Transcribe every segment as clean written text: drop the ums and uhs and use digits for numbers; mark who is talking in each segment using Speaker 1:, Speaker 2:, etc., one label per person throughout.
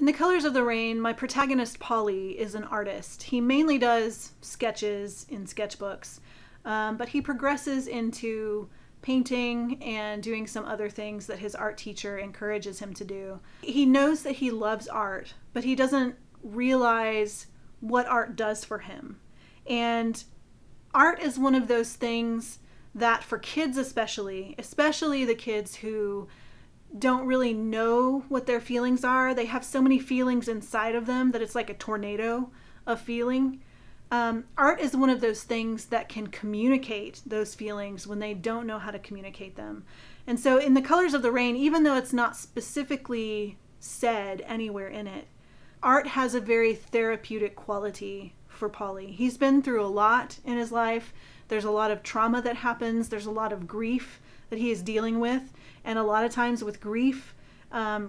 Speaker 1: In The Colors of the Rain, my protagonist Polly is an artist. He mainly does sketches in sketchbooks, but he progresses into painting and doing some other things that his art teacher encourages him to do. He knows that he loves art, but he doesn't realize what art does for him. And art is one of those things that for kids especially the kids who don't really know what their feelings are. They have so many feelings inside of them that it's like a tornado of feeling. Art is one of those things that can communicate those feelings when they don't know how to communicate them. And so in The Colors of the Rain, even though it's not specifically said anywhere in it, art has a very therapeutic quality for Polly. He's been through a lot in his life. There's a lot of trauma that happens. There's a lot of grief that he is dealing with. And a lot of times with grief,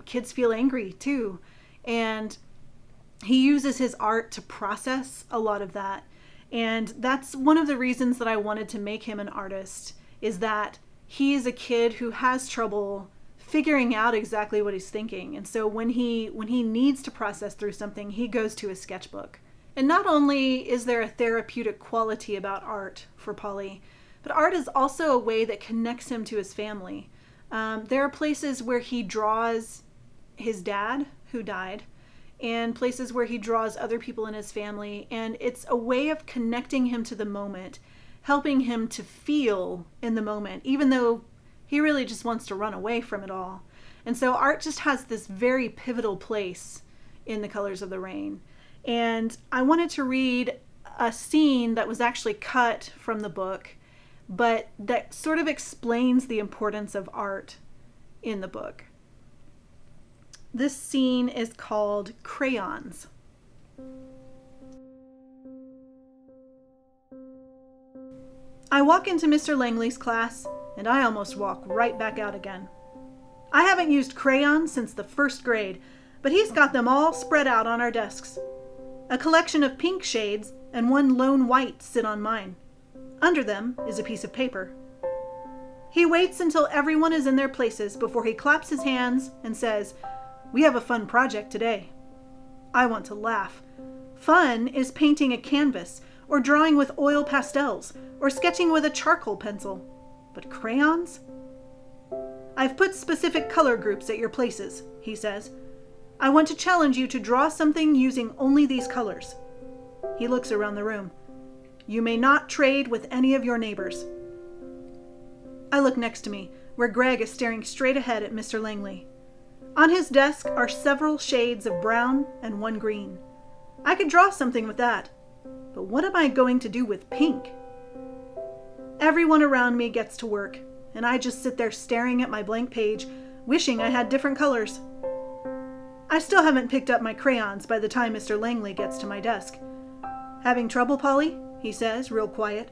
Speaker 1: kids feel angry too. And he uses his art to process a lot of that. And that's one of the reasons that I wanted to make him an artist, is that he is a kid who has trouble figuring out exactly what he's thinking. And so when he needs to process through something, he goes to a sketchbook. And not only is there a therapeutic quality about art for Polly, but art is also a way that connects him to his family. There are places where he draws his dad, who died, and places where he draws other people in his family, and it's a way of connecting him to the moment, helping him to feel in the moment, even though he really just wants to run away from it all. And so art just has this very pivotal place in The Colors of the Rain. And I wanted to read a scene that was actually cut from the book, but that sort of explains the importance of art in the book. This scene is called Crayons. I walk into Mr. Langley's class, and I almost walk right back out again. I haven't used crayons since the first grade, but he's got them all spread out on our desks. A collection of pink shades and one lone white sit on mine. Under them is a piece of paper. He waits until everyone is in their places before he claps his hands and says, "We have a fun project today." I want to laugh. Fun is painting a canvas, or drawing with oil pastels, or sketching with a charcoal pencil. But crayons? "I've put specific color groups at your places," he says. "I want to challenge you to draw something using only these colors." He looks around the room. "You may not trade with any of your neighbors." I look next to me, where Greg is staring straight ahead at Mr. Langley. On his desk are several shades of brown and one green. I could draw something with that, but what am I going to do with pink? Everyone around me gets to work, and I just sit there staring at my blank page, wishing I had different colors. I still haven't picked up my crayons by the time Mr. Langley gets to my desk. "Having trouble, Polly?" he says, real quiet.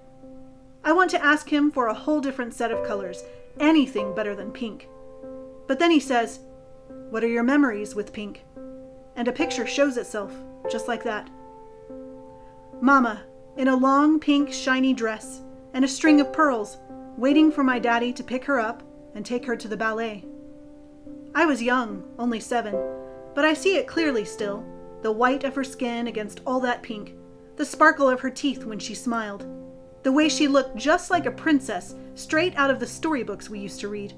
Speaker 1: I want to ask him for a whole different set of colors, anything better than pink. But then he says, "What are your memories with pink?" And a picture shows itself, just like that. Mama, in a long pink shiny dress and a string of pearls, waiting for my daddy to pick her up and take her to the ballet. I was young, only 7, but I see it clearly still, the white of her skin against all that pink, the sparkle of her teeth when she smiled, the way she looked just like a princess straight out of the storybooks we used to read.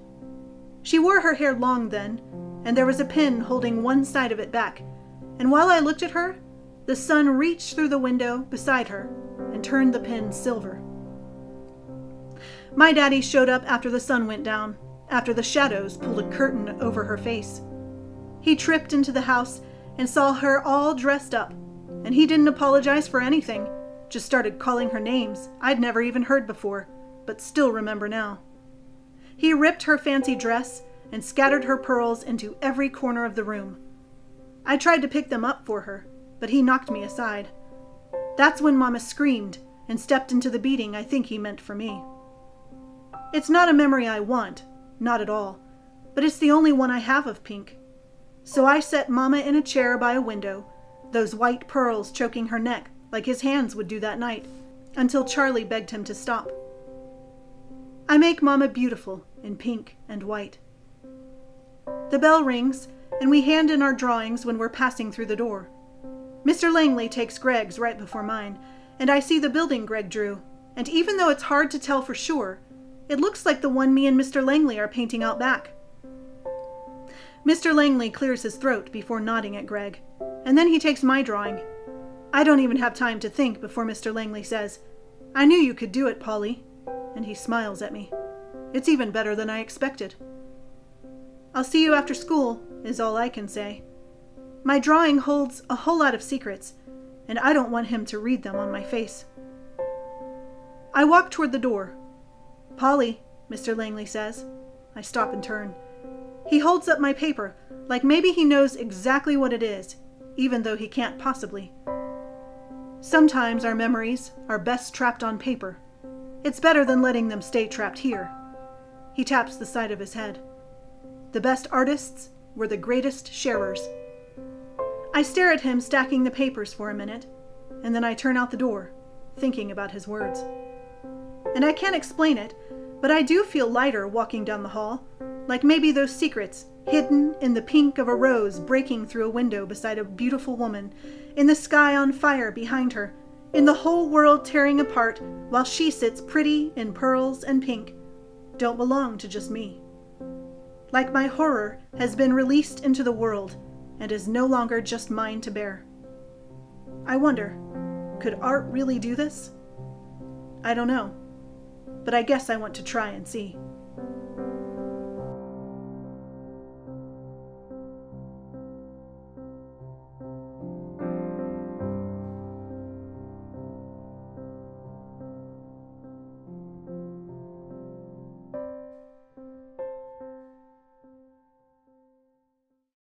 Speaker 1: She wore her hair long then, and there was a pin holding one side of it back, and while I looked at her, the sun reached through the window beside her and turned the pin silver. My daddy showed up after the sun went down, after the shadows pulled a curtain over her face. He tripped into the house and saw her all dressed up, and he didn't apologize for anything, just started calling her names I'd never even heard before, but still remember now. He ripped her fancy dress and scattered her pearls into every corner of the room. I tried to pick them up for her, but he knocked me aside. That's when Mama screamed and stepped into the beating I think he meant for me. It's not a memory I want, not at all, but it's the only one I have of pink. So I set Mama in a chair by a window, those white pearls choking her neck like his hands would do that night, until Charlie begged him to stop. I make Mama beautiful in pink and white. The bell rings, and we hand in our drawings when we're passing through the door. Mr. Langley takes Greg's right before mine, and I see the building Greg drew, and even though it's hard to tell for sure, it looks like the one me and Mr. Langley are painting out back. Mr. Langley clears his throat before nodding at Greg, and then he takes my drawing. I don't even have time to think before Mr. Langley says, "I knew you could do it, Polly," and he smiles at me. It's even better than I expected. "I'll see you after school," is all I can say. My drawing holds a whole lot of secrets, and I don't want him to read them on my face. I walk toward the door. "Polly," Mr. Langley says. I stop and turn. He holds up my paper, like maybe he knows exactly what it is, even though he can't possibly. Sometimes our memories are best trapped on paper. It's better than letting them stay trapped here. He taps the side of his head. The best artists were the greatest sharers. I stare at him stacking the papers for a minute, and then I turn out the door, thinking about his words. And I can't explain it, but I do feel lighter walking down the hall, like maybe those secrets hidden in the pink of a rose breaking through a window beside a beautiful woman, in the sky on fire behind her, in the whole world tearing apart while she sits pretty in pearls and pink, don't belong to just me. Like my horror has been released into the world and is no longer just mine to bear. I wonder, could art really do this? I don't know, but I guess I want to try and see.